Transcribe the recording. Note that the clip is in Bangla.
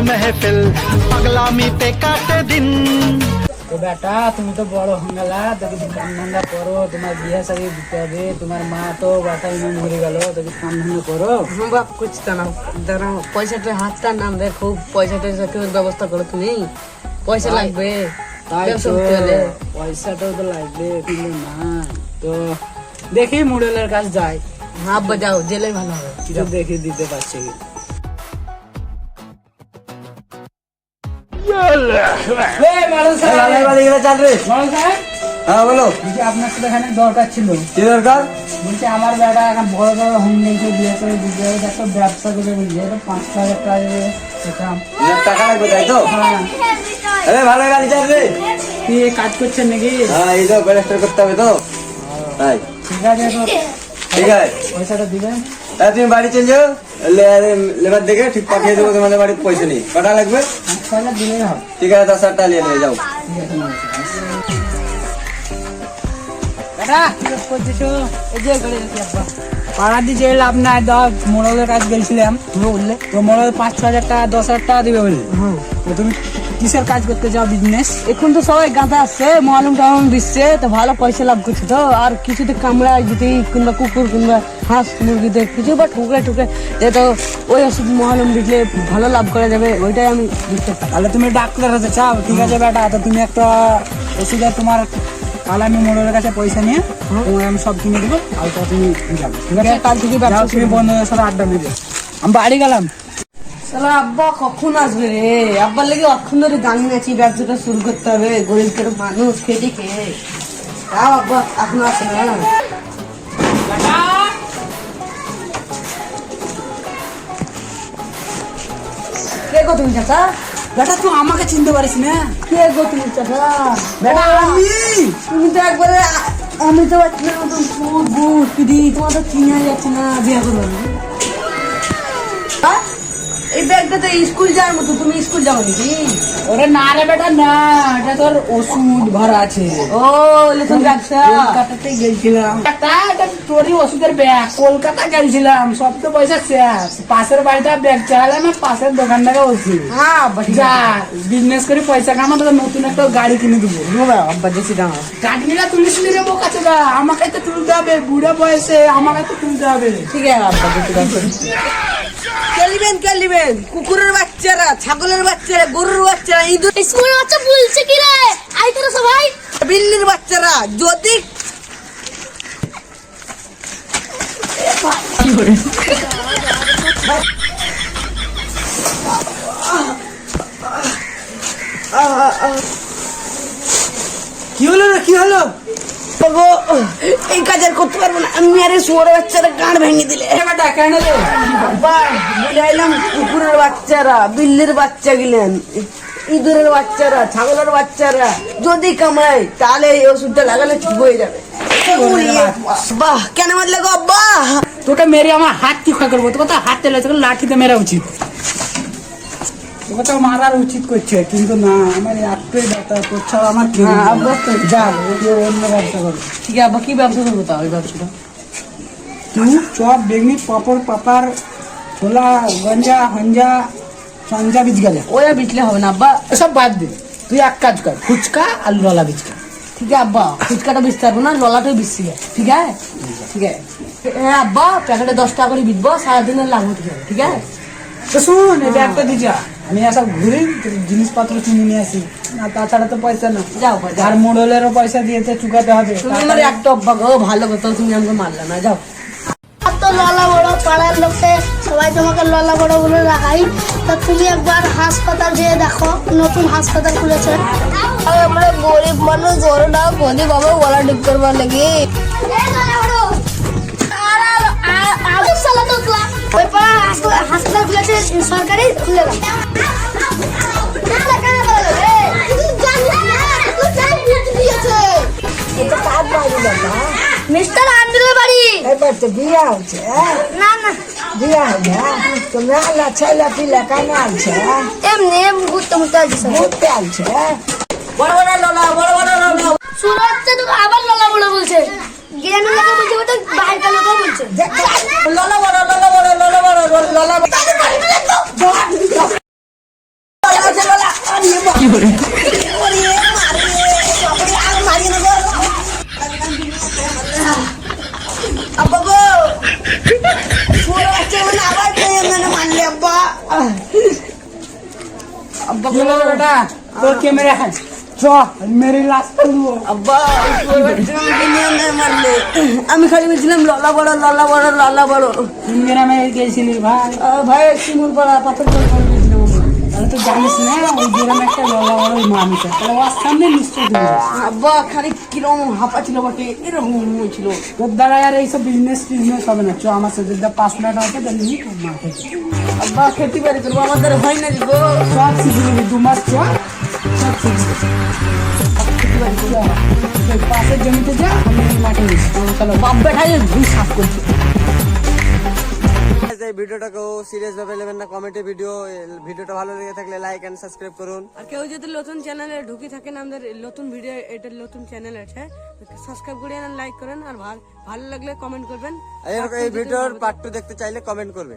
महफिल पगलामी पे काटे दिन। তো বেটা তুমি তো বড় হয়ে গেলা, তোকে কাম ধান্দা করো, তোমার বিয়ে শাদী দিতে হবে, তোমার মা তো বেটা ইমান মরে গেল, তোকে কাম ধান্দা করো। বাপ কুচতা না, দাঁড়াও পয়সাটা হাতটা নাম রে, খুব পয়সাটা ব্যবস্থা করো তুমি, পয়সা লাগবে তাই ব্যবসা তো করতে হলে। পয়সাটাও তো লাগবে, কিন্তু না তো দেখি মডেলের কাছে যাই, হাফ বাজাও জেলে ভালো হবে। কিছু দেখে দিতে পারছে কি। হ্যাঁ বলো, বলছি আপনার সাথে এখানে দরকার ছিল। কি দরকার? বলছি আমার বেটা এখন বড় বড় হোম নিয়ে বিয়ে করে দিতে হবে, একটা ব্যবসা করে বুঝলি, 5,000 টাকা দিয়ে পেতাম। টাকা লাগবে তাই তো? হ্যাঁ, আরে ভালো গাড়ি চাল রে। কি কাজ করছেন নাকি? হ্যাঁ এই তো প্লাস্টার করতে হবে তো তাই। ঠিক আছে, তো ঠিক আছে, পয়সাটা দিবেন। তাহলে তুমি বাড়ি চলে যাও, লেবার দেখে ঠিক পাঠিয়ে দেবো তোমাদের বাড়িতে। পয়সা নেই, কটা লাগবে? 5,000 দিলেই হবে। ঠিক আছে, 10,000 টাকা নিয়ে নেবে, যাও। ঠিক আছে, নমস্কার। বেটা কি করছিস? এই যে করে রাখি আব্বা। পাড়া দিয়ে যে লাভ নাই, মোড়লের কাজ গেছিলাম, বললে তো মোড়ল 5,000 টাকা 10,000 টাকা দিবে বললি। তো তুমি কিসের কাজ করতে চাও, বিজনেস? এখন তো সবাই গাঁদা আসছে, মহালুম টালুম দিচ্ছে, তো ভালো পয়সা লাভ করছে। তো আর কিছুতে কামড়ায় যদি কিংবা কুকুর কিংবা হাঁস মুরগিতে কিছু বা ঠুকরে ঠুকরে যে, তো ওই ওষুধ মহালুম দিলে ভালো লাভ করা যাবে, ওইটাই আমি দিতে পারি। তাহলে তুমি ডাক্তার হতে চাও? ঠিক আছে বেটা, তো তুমি একটা ওষুধের তোমার কাল আমি মোড়লের কাছে পয়সা নিয়ে তোমার আমি সব কিনে দেবো, আর তো তুমি যাবে। ঠিক আছে, কাল থেকে ব্যবসা যাও, তুমি বন্ধুদের সাথে আড্ডা মেরে। আমি বাড়ি গেলাম। শালা আব্বা কখন আসবে রে? আব্বার লেগে অক্ষণ ধরে গান নাচি, ব্যবসাটা শুরু করতে হবে, গরিবের মানুষ খেটে খেয়ে। তাও আব্বা এখনো আসে না। কে গো তুমি চাচা? বেটা তুই আমাকে চিনতে পারিস না? কে গো তুমি চাচা? বেটা আমি। তুমি তো একবারে আমি তো পাচ্ছি না, তোমার তো চিনা যাচ্ছে না, বিয়ে করবো না। এই ব্যাগটা তো স্কুল যাওয়ার মতো, তুমি স্কুল যাও নাকি? ওরে না রে বেটা না, এটা তোর ওষুধ ভরা আছে। ও তুমি ব্যবসা কলকাতাতে গেছিলাম, এটা তোরই ওষুধের ব্যাগ। কলকাতা গেছিলাম, সব তো পয়সা শেষ। পাশের বাড়িটা ব্যাগ চালালাম, আর পাশের দোকান থেকে ওষুধ। হ্যাঁ আব্বা ঠিক যা বিজনেস করে পয়সা কামা, তোকে নতুন একটা গাড়ি কিনে দেবো। আছে। আব্বা দেখছি দাম চাটনিটা তুলিস নি রে বোকা চোদা, আমাকে তো তুলতে হবে, বুড়ো বয়সে আমাকে তো তুলতে হবে। ঠিক আছে আব্বা দেখছি দাম। কে নিবেন? কুকুরের বাচ্চারা, ছাগলের বাচ্চারা, গরুর বাচ্চারা, ইঁদুর স্কুলের বাচ্চা বলছে কি রে? আই তোরা সবাই বিল্লির বাচ্চারা, যদি কি হলো রে, কি হলো? গো, এই কাজ আর করতে পারবো না আমি। আরে শুয়োরের বাচ্চারা গাঁড় ভেঙে দিলে। বেটা কেন রে? বুঝাইলাম কুকুরের বাচ্চারা, বিল্লির বাচ্চা গিলেন, ইঁদুরের বাচ্চারা, ছাগলের বাচ্চারা যদি কামড়ায়, তাহলে এই ওষুধটা লাগালে ঠিক হয়ে যাবে। বাহ, কেন মারলে গো আব্বা? তোটা মেরে আমার হাত কি ক্ষয় করবো? তোকে তো হাতে লেগেছে, লাঠিতে মেরা উচিত। তোকে তো মারার উচিত করছে, কিন্তু না, আমার একটাই ব্যাপার, তোর ছাড়া আমার কি হ্যাঁ, আব্বা তো- যা অন্য ব্যবসা করবো। ঠিক আছে আব্বা, কি ব্যবসা করবো তাও ওই ব্যবসাটা? তুই চপ, বেগনি, পাপড়, পাপার, ছোলা, গঞ্জা, হঞ্জা, সঞ্জা বীজ গেলে ওই আর বিচলে হবে না আব্বা। এসব বাদ দে। তুই এক কাজ কর, ফুচকা আর ললা বীজকা। ঠিক আছে আব্বা, ফুচকাটা বেচতে পারবো না, ললাটাও বেচছি। ঠিক আছে ঠিক আছে। হ্যাঁ আব্বা, প্যাকেটে 10 টাকা করে বিকবো, সারাদিনের লাভ হতে যাবে। ঠিক আছে তো শুন, এই ব্যাগটা দিয়ে যা, আমি এসব ঘুরি, জিনিসপত্র কিনে নিয়ে আসি। না তাছাড়া তো পয়সা না। যাও যাও। আর মোড়লেরও পয়সা দিয়েতে চুকাতে হবে। তুমি আমার একটা অভ্যাগ ভালো কথা, তুমি আমাকে মারলে না। যাও। তো ললা বড় পাড়ার লোকে সবাই তোমাকে ললা বড় বলে রাখাই। তা তুমি একবার হাসপাতাল যেয়ে দেখো, নতুন হাসপাতাল খুলেছে। আমরা গরিব মানুষ, ওরা না গদি বাবা গলা ডিপ করবার লাগে। ওই পাড়া হাসপাতাল খুলেছে সরকারি, খুলে দাও। মিস্টার আন্দ্রের বাড়ি। এবার তো বিয়া হচ্ছে, না না বিয়া হবে, তোমরা আল্লাহ ছেলে পিলে কেন আনছে, এমনি ঘুরতে ঘুরতে আসছে। ঘুরতে আনছে। বড় বড় ললা, বড় বড় ললা। শুরু হচ্ছে তো আবার ললা বড় বলছে, গ্রামের লোকে বলছে, ওটা বাইরের লোকে বলছে। ললা বড়, ললা বড়, ললা বড়, ললা বড়। আব্বা কি হলো বেটা তোর ক্যামেরা হ্যাঁ চ মেরে লাশ করবো আব্বা মারলে আমি খালি বলছিলাম ললা বড় ললা বড় ললা বড় তিন গ্রামে গেছিলি ভাই ভাই শিমুল পাড়া পাথর করে গেছিলাম তাহলে তো জানিস না ওই গ্রামে একটা ললা বড় ইমাম আছে তাহলে ওর সামনে নিশ্চয় তুমি যাস। আব্বা খালি কিরম হাঁপা ছিল বটে এরকম ছিল তোর দ্বারা আর এইসব বিজনেস হবে না চ আমার সাথে 5 মিনিট আছে তাহলে নিয়ে তোর মাঠে আব্বা খেতে পারি করবো আমাদের হয় না গো সব শিখে নিবি 2 মাস চ সব শিখবি পাশের জমিতে যা আমি মাঠে গেছি চলো বাপ বেটাই ভুল সাফ করছে এই ভিডিওটাকেও সিরিয়াস ভাবে নেবেন না, কমেন্টে ভিডিওটা ভালো লেগে থাকলে লাইক এন্ড সাবস্ক্রাইব করুন। আর কেউ যদি নতুন চ্যানেলে ঢুকে থাকেন আমাদের নতুন ভিডিও এটা নতুন চ্যানেল আছে সাবস্ক্রাইব করে লাইক করেন আর ভালো লাগলে কমেন্ট করবেন এই ভিডিওর পার্ট 2 দেখতে চাইলে কমেন্ট করবে।